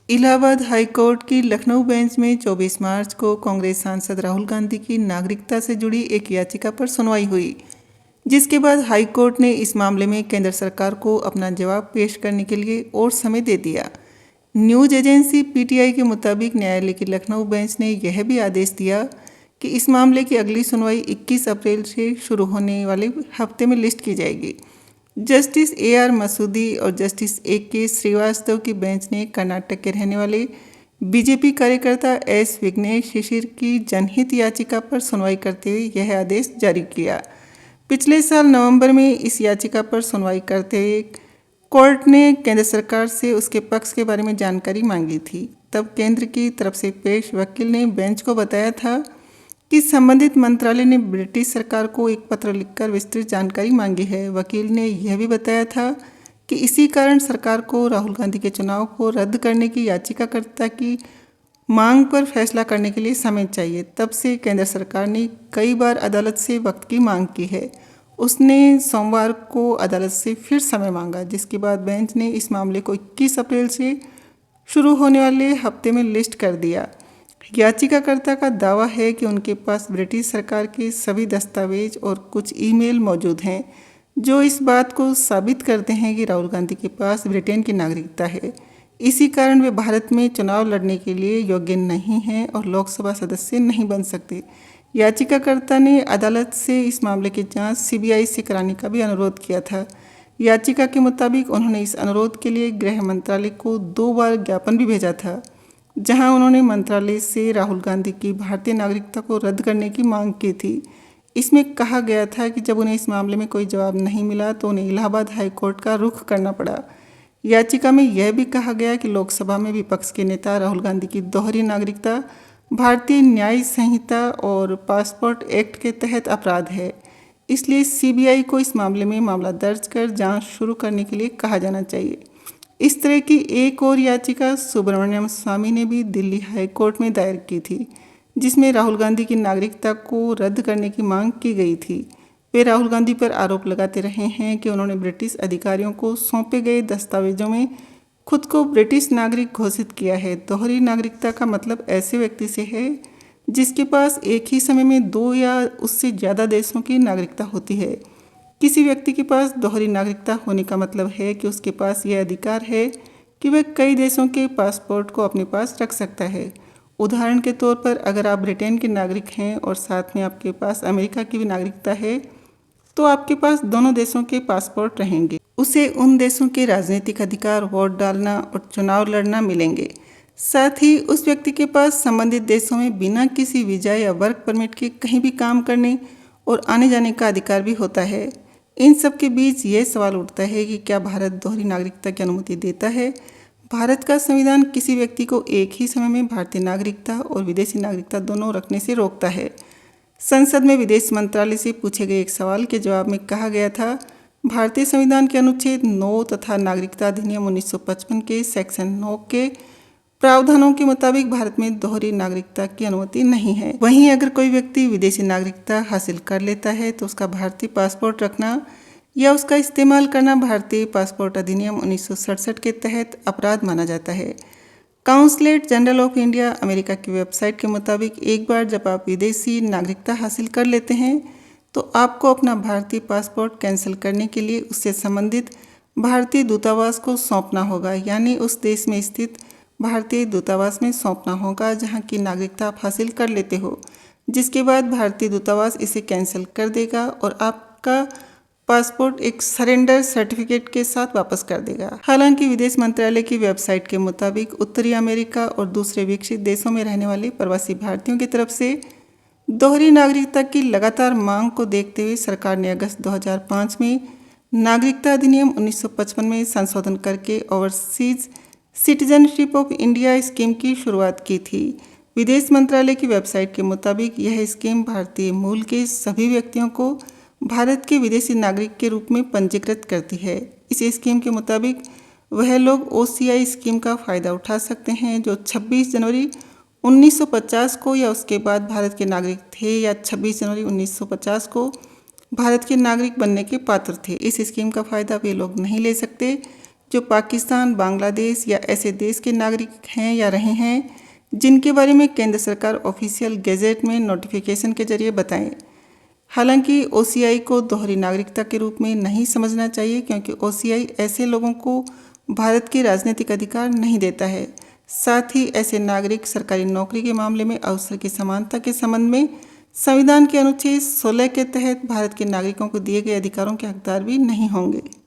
Allahabad high court की Lucknow bench में 24 मार्च को कांग्रेस सांसद राहुल गांधी की नागरिकता से जुड़ी एक याचिका पर सुनवाई हुई, जिसके बाद हाई कोर्ट ने इस मामले में केंद्र सरकार को अपना जवाब पेश करने के लिए और समय दे दिया। न्यूज एजेंसी पीटीआई के मुताबिक न्यायालय की लखनऊ बेंच ने यह भी आदेश दिया कि इस मामले की अगली सुनवाई 21 अप्रैल से शुरू होने वाले हफ्ते में लिस्ट की जाएगी। जस्टिस AR मसूदी और जस्टिस AK श्रीवास्तव की बेंच ने कर्नाटक के रहने वाले बीजेपी कार्यकर्ता S विघ्नेश शिशिर की जनहित याचिका पर सुनवाई करते हुए यह आदेश जारी किया। पिछले साल नवंबर में इस याचिका पर सुनवाई करते हुए कोर्ट ने केंद्र सरकार से उसके पक्ष के बारे में जानकारी मांगी थी। तब केंद्र की तरफ से पेश वकील ने बेंच को बताया था कि संबंधित मंत्रालय ने ब्रिटिश सरकार को एक पत्र लिखकर विस्तृत जानकारी मांगी है। वकील ने यह भी बताया था कि इसी कारण सरकार को राहुल गांधी के चुनाव को रद्द करने की याचिकाकर्ता की मांग पर फैसला करने के लिए समय चाहिए। तब से केंद्र सरकार ने कई बार अदालत से वक्त की मांग की है। उसने सोमवार को अदालत से फिर समय मांगा, जिसके बाद बेंच ने इस मामले को 21 अप्रैल से शुरू होने वाले हफ्ते में लिस्ट कर दिया। याचिकाकर्ता का दावा है कि उनके पास ब्रिटिश सरकार के सभी दस्तावेज और कुछ ईमेल मौजूद हैं जो इस बात को साबित करते हैं कि राहुल गांधी के पास ब्रिटेन की नागरिकता है। इसी कारण वे भारत में चुनाव लड़ने के लिए योग्य नहीं हैं और लोकसभा सदस्य नहीं बन सकते। याचिकाकर्ता ने अदालत से इस मामले की जांच CBI से कराने का भी अनुरोध किया था। याचिका के मुताबिक उन्होंने इस अनुरोध के लिए गृह मंत्रालय को 2 बार ज्ञापन भी भेजा था, जहां उन्होंने मंत्रालय से राहुल गांधी की भारतीय नागरिकता को रद्द करने की मांग की थी। इसमें कहा गया था कि जब उन्हें इस मामले में कोई जवाब नहीं मिला तो उन्हें इलाहाबाद हाई कोर्ट का रुख करना पड़ा। याचिका में यह भी कहा गया कि लोकसभा में विपक्ष के नेता राहुल गांधी की दोहरी नागरिकता भारतीय न्याय संहिता और पासपोर्ट एक्ट के तहत अपराध है, इसलिए CBI को इस मामले में मामला दर्ज कर जांच शुरू करने के लिए कहा जाना चाहिए। इस तरह की एक और याचिका सुब्रमण्यम स्वामी ने भी दिल्ली हाई कोर्ट में दायर की थी, जिसमें राहुल गांधी की नागरिकता को रद्द करने की मांग की गई थी। वे राहुल गांधी पर आरोप लगाते रहे हैं कि उन्होंने ब्रिटिश अधिकारियों को सौंपे गए दस्तावेजों में खुद को ब्रिटिश नागरिक घोषित किया है। दोहरी नागरिकता का मतलब ऐसे व्यक्ति से है जिसके पास एक ही समय में 2 या उससे ज़्यादा देशों की नागरिकता होती है। किसी व्यक्ति के पास दोहरी नागरिकता होने का मतलब है कि उसके पास यह अधिकार है कि वह कई देशों के पासपोर्ट को अपने पास रख सकता है। उदाहरण के तौर पर अगर आप ब्रिटेन के नागरिक हैं और साथ में आपके पास अमेरिका की भी नागरिकता है, तो आपके पास दोनों देशों के पासपोर्ट रहेंगे। उसे उन देशों के राजनीतिक अधिकार, वोट डालना और चुनाव लड़ना मिलेंगे। साथ ही उस व्यक्ति के पास संबंधित देशों में बिना किसी वीजा या वर्क परमिट के कहीं भी काम करने और आने जाने का अधिकार भी होता है। इन सब के बीच ये सवाल उठता है कि क्या भारत दोहरी नागरिकता की अनुमति देता है? भारत का संविधान किसी व्यक्ति को एक ही समय में भारतीय नागरिकता और विदेशी नागरिकता दोनों रखने से रोकता है। संसद में विदेश मंत्रालय से पूछे गए एक सवाल के जवाब में कहा गया था, भारतीय संविधान के अनुच्छेद 9 तथा नागरिकता अधिनियम 1955 के सेक्शन 9 के प्रावधानों के मुताबिक भारत में दोहरी नागरिकता की अनुमति नहीं है। वहीं अगर कोई व्यक्ति विदेशी नागरिकता हासिल कर लेता है तो उसका भारतीय पासपोर्ट रखना या उसका इस्तेमाल करना भारतीय पासपोर्ट अधिनियम 1967 के तहत अपराध माना जाता है। Consulate general of India America की वेबसाइट के मुताबिक एक बार जब आप विदेशी नागरिकता हासिल कर लेते हैं तो आपको अपना भारतीय पासपोर्ट कैंसिल करने के लिए उससे संबंधित भारतीय दूतावास को सौंपना होगा, यानी उस देश में स्थित भारतीय दूतावास में सौंपना होगा जहां की नागरिकता आप हासिल कर लेते हो, जिसके बाद भारतीय दूतावास इसे कैंसिल कर देगा और आपका पासपोर्ट एक सरेंडर सर्टिफिकेट के साथ वापस कर देगा। हालांकि विदेश मंत्रालय की वेबसाइट के मुताबिक उत्तरी अमेरिका और दूसरे विकसित देशों में रहने वाले प्रवासी भारतीयों की तरफ से दोहरी नागरिकता की लगातार मांग को देखते हुए सरकार ने अगस्त 2005 में नागरिकता अधिनियम 1955 में संशोधन करके overseas citizenship of India scheme की शुरुआत की थी। विदेश मंत्रालय की वेबसाइट के मुताबिक यह स्कीम भारतीय मूल के सभी व्यक्तियों को भारत के विदेशी नागरिक के रूप में पंजीकृत करती है। इस स्कीम के मुताबिक वह लोग OCI स्कीम का फ़ायदा उठा सकते हैं जो 26 जनवरी 1950 को या उसके बाद भारत के नागरिक थे या 26 जनवरी 1950 को भारत के नागरिक बनने के पात्र थे। इस स्कीम का फ़ायदा वे लोग नहीं ले सकते जो पाकिस्तान, बांग्लादेश या ऐसे देश के नागरिक हैं या रहे हैं जिनके बारे में केंद्र सरकार ऑफिशियल गैजेट में नोटिफिकेशन के जरिए बताएं। हालांकि ओसीआई को दोहरी नागरिकता के रूप में नहीं समझना चाहिए, क्योंकि ओसीआई ऐसे लोगों को भारत के राजनीतिक अधिकार नहीं देता है। साथ ही ऐसे नागरिक सरकारी नौकरी के मामले में अवसर की समानता के संबंध में संविधान के अनुच्छेद 16 के तहत भारत के नागरिकों को दिए गए अधिकारों के हकदार भी नहीं होंगे।